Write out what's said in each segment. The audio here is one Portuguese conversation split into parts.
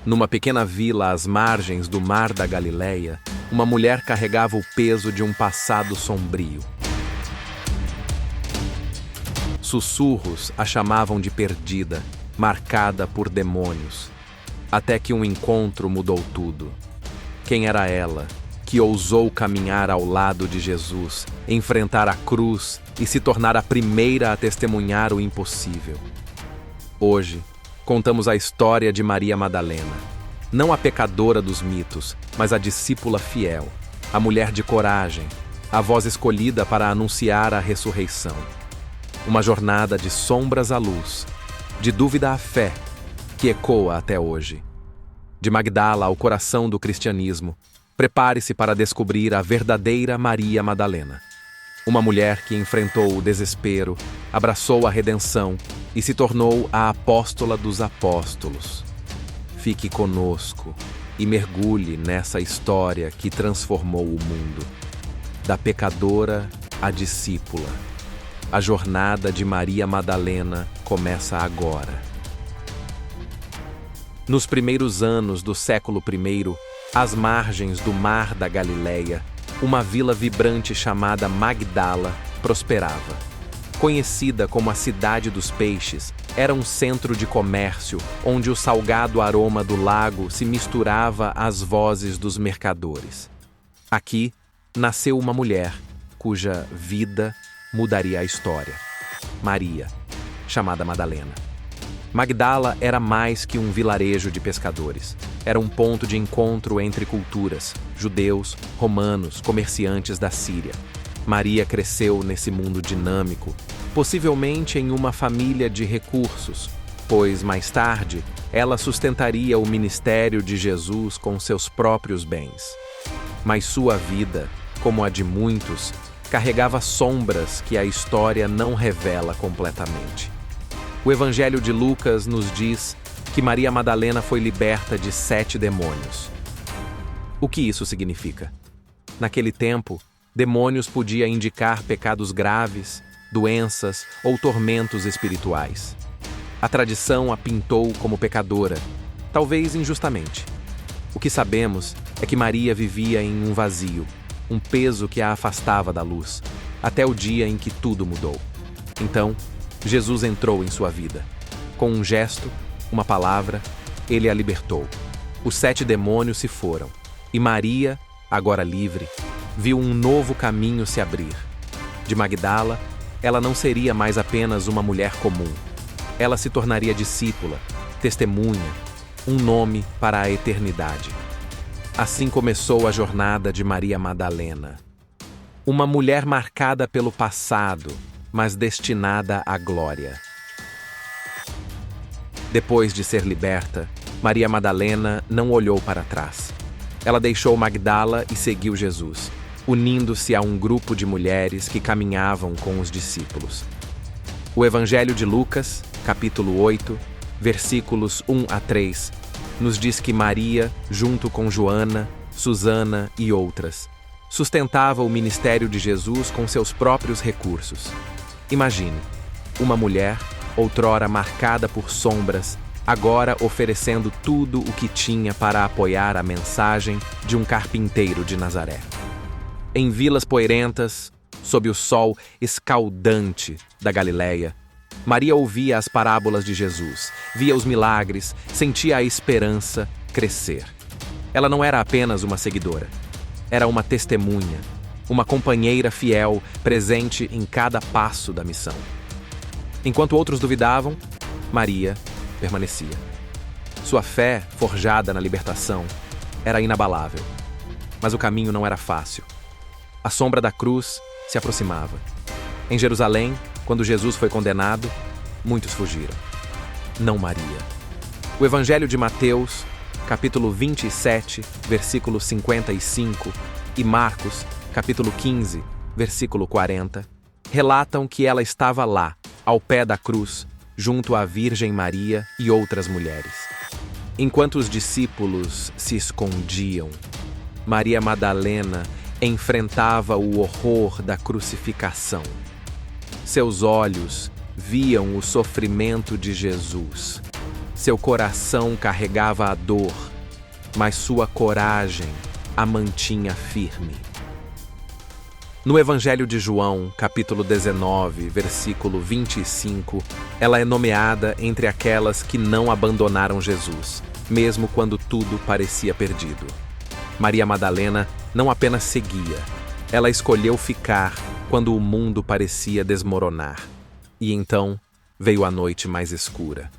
Numa pequena vila às margens do Mar da Galileia, uma mulher carregava o peso de um passado sombrio. Sussurros a chamavam de perdida, marcada por demônios. Até que um encontro mudou tudo. Quem era ela, que ousou caminhar ao lado de Jesus, enfrentar a cruz e se tornar a primeira a testemunhar o impossível? Hoje, contamos a história de Maria Madalena, não a pecadora dos mitos, mas a discípula fiel, a mulher de coragem, a voz escolhida para anunciar a ressurreição. Uma jornada de sombras à luz, de dúvida à fé, que ecoa até hoje. De Magdala ao coração do cristianismo, prepare-se para descobrir a verdadeira Maria Madalena. Uma mulher que enfrentou o desespero, abraçou a redenção e se tornou a apóstola dos apóstolos. Fique conosco e mergulhe nessa história que transformou o mundo. Da pecadora à discípula. A jornada de Maria Madalena começa agora. Nos primeiros anos do século I, às margens do Mar da Galileia, uma vila vibrante chamada Magdala prosperava. Conhecida como a Cidade dos Peixes, era um centro de comércio onde o salgado aroma do lago se misturava às vozes dos mercadores. Aqui nasceu uma mulher cuja vida mudaria a história. Maria, chamada Madalena. Magdala era mais que um vilarejo de pescadores. Era um ponto de encontro entre culturas, judeus, romanos, comerciantes da Síria. Maria cresceu nesse mundo dinâmico, possivelmente em uma família de recursos, pois, mais tarde, ela sustentaria o ministério de Jesus com seus próprios bens. Mas sua vida, como a de muitos, carregava sombras que a história não revela completamente. O Evangelho de Lucas nos diz que Maria Madalena foi liberta de 7 demônios. O que isso significa? Naquele tempo, demônios podia indicar pecados graves, doenças ou tormentos espirituais. A tradição a pintou como pecadora, talvez injustamente. O que sabemos é que Maria vivia em um vazio, um peso que a afastava da luz, até o dia em que tudo mudou. Então, Jesus entrou em sua vida. Com um gesto, uma palavra, ele a libertou. Os 7 demônios se foram, e Maria, agora livre, viu um novo caminho se abrir. De Magdala, ela não seria mais apenas uma mulher comum. Ela se tornaria discípula, testemunha, um nome para a eternidade. Assim começou a jornada de Maria Madalena. Uma mulher marcada pelo passado, mas destinada à glória. Depois de ser liberta, Maria Madalena não olhou para trás. Ela deixou Magdala e seguiu Jesus, unindo-se a um grupo de mulheres que caminhavam com os discípulos. O Evangelho de Lucas, capítulo 8, versículos 1 a 3, nos diz que Maria, junto com Joana, Susana e outras, sustentava o ministério de Jesus com seus próprios recursos. Imagine, uma mulher, outrora marcada por sombras, agora oferecendo tudo o que tinha para apoiar a mensagem de um carpinteiro de Nazaré. Em vilas poeirentas, sob o sol escaldante da Galileia, Maria ouvia as parábolas de Jesus, via os milagres, sentia a esperança crescer. Ela não era apenas uma seguidora, era uma testemunha, uma companheira fiel, presente em cada passo da missão. Enquanto outros duvidavam, Maria permanecia. Sua fé, forjada na libertação, era inabalável. Mas o caminho não era fácil. A sombra da cruz se aproximava. Em Jerusalém, quando Jesus foi condenado, muitos fugiram. Não Maria. O Evangelho de Mateus, capítulo 27, versículo 55, e Marcos, capítulo 15, versículo 40, relatam que ela estava lá, ao pé da cruz, junto à Virgem Maria e outras mulheres. Enquanto os discípulos se escondiam, Maria Madalena enfrentava o horror da crucificação. Seus olhos viam o sofrimento de Jesus. Seu coração carregava a dor, mas sua coragem a mantinha firme. No Evangelho de João, capítulo 19, versículo 25, ela é nomeada entre aquelas que não abandonaram Jesus, mesmo quando tudo parecia perdido. Maria Madalena não apenas seguia, ela escolheu ficar quando o mundo parecia desmoronar. E então veio a noite mais escura.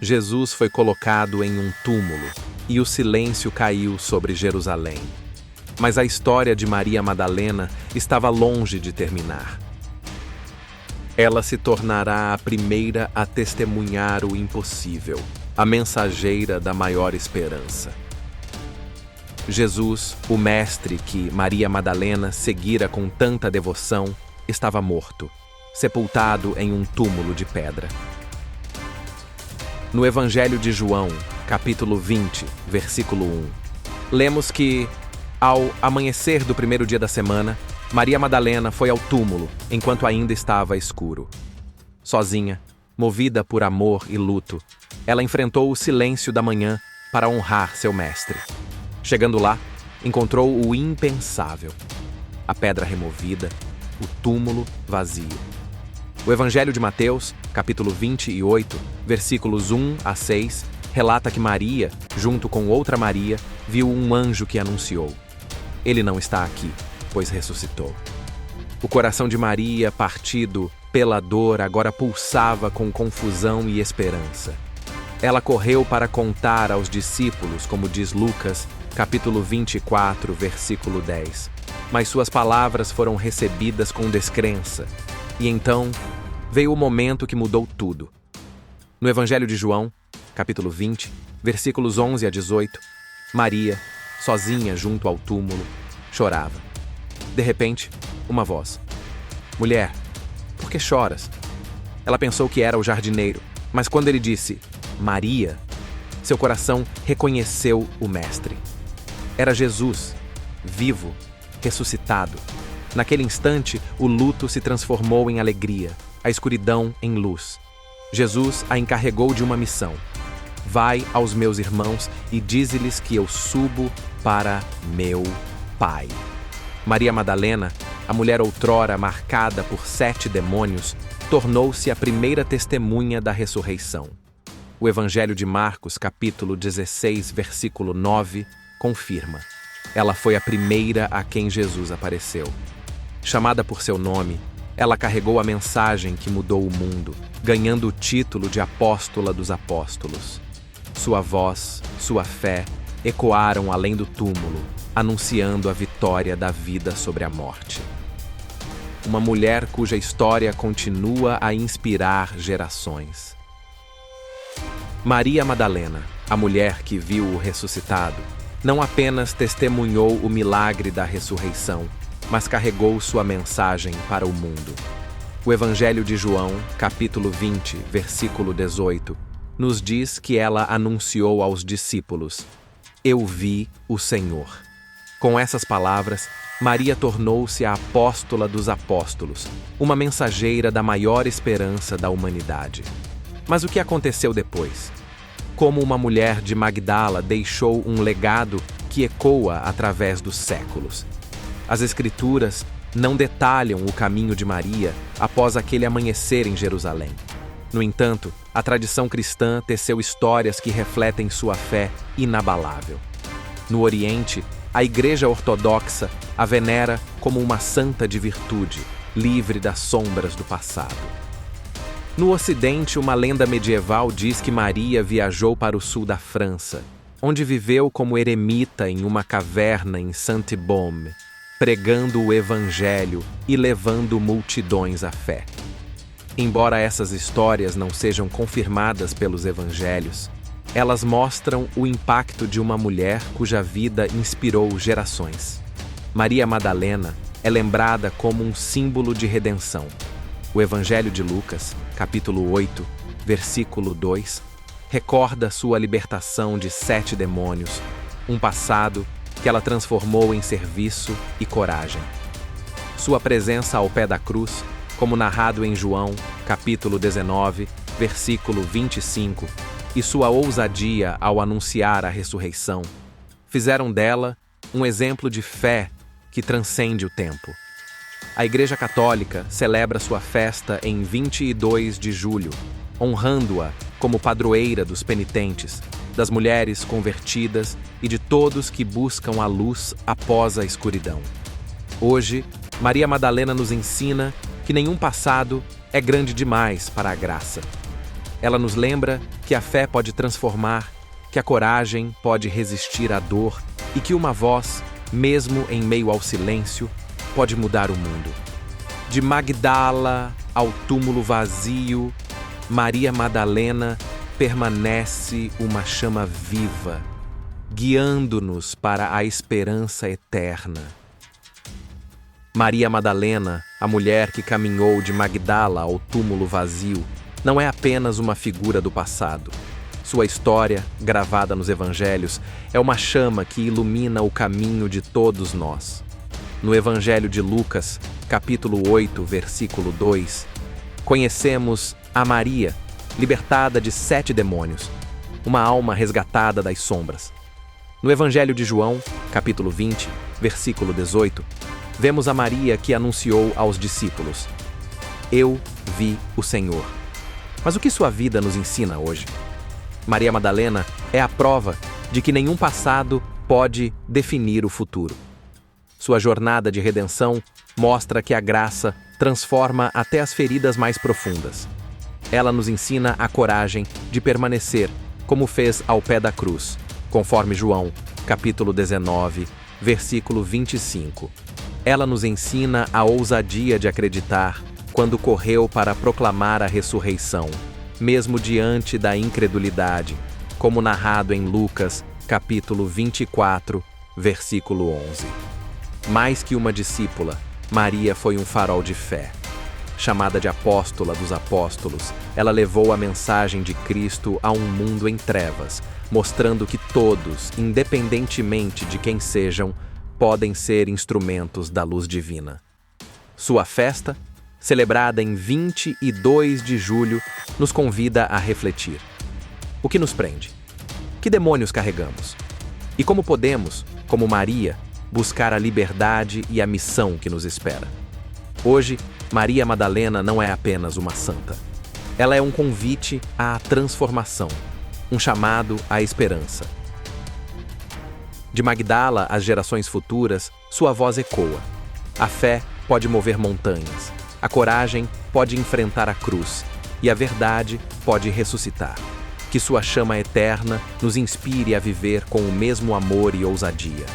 Jesus foi colocado em um túmulo e o silêncio caiu sobre Jerusalém. Mas a história de Maria Madalena estava longe de terminar. Ela se tornará a primeira a testemunhar o impossível, a mensageira da maior esperança. Jesus, o mestre que Maria Madalena seguira com tanta devoção, estava morto, sepultado em um túmulo de pedra. No Evangelho de João, capítulo 20, versículo 1, lemos que, ao amanhecer do primeiro dia da semana, Maria Madalena foi ao túmulo enquanto ainda estava escuro. Sozinha, movida por amor e luto, ela enfrentou o silêncio da manhã para honrar seu mestre. Chegando lá, encontrou o impensável: a pedra removida, o túmulo vazio. O Evangelho de Mateus, capítulo 28, versículos 1 a 6, relata que Maria, junto com outra Maria, viu um anjo que anunciou: ele não está aqui, pois ressuscitou. O coração de Maria, partido pela dor, agora pulsava com confusão e esperança. Ela correu para contar aos discípulos, como diz Lucas, capítulo 24, versículo 10. Mas suas palavras foram recebidas com descrença. E então veio o momento que mudou tudo. No Evangelho de João, capítulo 20, versículos 11 a 18, Maria, sozinha junto ao túmulo, chorava. De repente, uma voz: mulher, por que choras? Ela pensou que era o jardineiro, mas quando ele disse Maria, seu coração reconheceu o mestre. Era Jesus, vivo, ressuscitado. Naquele instante, o luto se transformou em alegria, a escuridão em luz. Jesus a encarregou de uma missão: vai aos meus irmãos e dize-lhes que eu subo para meu Pai. Maria Madalena, a mulher outrora marcada por 7 demônios, tornou-se a primeira testemunha da ressurreição. O Evangelho de Marcos, capítulo 16, versículo 9, confirma: ela foi a primeira a quem Jesus apareceu. Chamada por seu nome, ela carregou a mensagem que mudou o mundo, ganhando o título de apóstola dos apóstolos. Sua voz, sua fé, ecoaram além do túmulo, anunciando a vitória da vida sobre a morte. Uma mulher cuja história continua a inspirar gerações. Maria Madalena, a mulher que viu o ressuscitado, não apenas testemunhou o milagre da ressurreição, mas carregou sua mensagem para o mundo. O Evangelho de João, capítulo 20, versículo 18, nos diz que ela anunciou aos discípulos: eu vi o Senhor. Com essas palavras, Maria tornou-se a apóstola dos apóstolos, uma mensageira da maior esperança da humanidade. Mas o que aconteceu depois? Como uma mulher de Magdala deixou um legado que ecoa através dos séculos. As Escrituras não detalham o caminho de Maria após aquele amanhecer em Jerusalém. No entanto, a tradição cristã teceu histórias que refletem sua fé inabalável. No Oriente, a Igreja Ortodoxa a venera como uma santa de virtude, livre das sombras do passado. No Ocidente, uma lenda medieval diz que Maria viajou para o sul da França, onde viveu como eremita em uma caverna em Saint-Baume, pregando o Evangelho e levando multidões à fé. Embora essas histórias não sejam confirmadas pelos evangelhos, elas mostram o impacto de uma mulher cuja vida inspirou gerações. Maria Madalena é lembrada como um símbolo de redenção. O Evangelho de Lucas, capítulo 8, versículo 2, recorda sua libertação de 7 demônios, um passado que ela transformou em serviço e coragem. Sua presença ao pé da cruz, como narrado em João, capítulo 19, versículo 25, e sua ousadia ao anunciar a ressurreição fizeram dela um exemplo de fé que transcende o tempo. A Igreja Católica celebra sua festa em 22 de julho, honrando-a como padroeira dos penitentes, das mulheres convertidas e de todos que buscam a luz após a escuridão. Hoje, Maria Madalena nos ensina que nenhum passado é grande demais para a graça. Ela nos lembra que a fé pode transformar, que a coragem pode resistir à dor e que uma voz, mesmo em meio ao silêncio, pode mudar o mundo. De Magdala ao túmulo vazio, Maria Madalena permanece uma chama viva, guiando-nos para a esperança eterna. Maria Madalena, a mulher que caminhou de Magdala ao túmulo vazio, não é apenas uma figura do passado. Sua história, gravada nos evangelhos, é uma chama que ilumina o caminho de todos nós. No Evangelho de Lucas, capítulo 8, versículo 2, conhecemos a Maria, libertada de 7 demônios, uma alma resgatada das sombras. No Evangelho de João, capítulo 20, versículo 18, vemos a Maria que anunciou aos discípulos: "Eu vi o Senhor." Mas o que sua vida nos ensina hoje? Maria Madalena é a prova de que nenhum passado pode definir o futuro. Sua jornada de redenção mostra que a graça transforma até as feridas mais profundas. Ela nos ensina a coragem de permanecer, como fez ao pé da cruz, conforme João, capítulo 19, versículo 25. Ela nos ensina a ousadia de acreditar quando correu para proclamar a ressurreição, mesmo diante da incredulidade, como narrado em Lucas, capítulo 24, versículo 11. Mais que uma discípula, Maria foi um farol de fé. Chamada de apóstola dos apóstolos, ela levou a mensagem de Cristo a um mundo em trevas, mostrando que todos, independentemente de quem sejam, podem ser instrumentos da luz divina. Sua festa, celebrada em 22 de julho, nos convida a refletir. O que nos prende? Que demônios carregamos? E como podemos, como Maria, buscar a liberdade e a missão que nos espera? Hoje, Maria Madalena não é apenas uma santa. Ela é um convite à transformação, um chamado à esperança. De Magdala às gerações futuras, sua voz ecoa. A fé pode mover montanhas, a coragem pode enfrentar a cruz e a verdade pode ressuscitar. Que sua chama eterna nos inspire a viver com o mesmo amor e ousadia.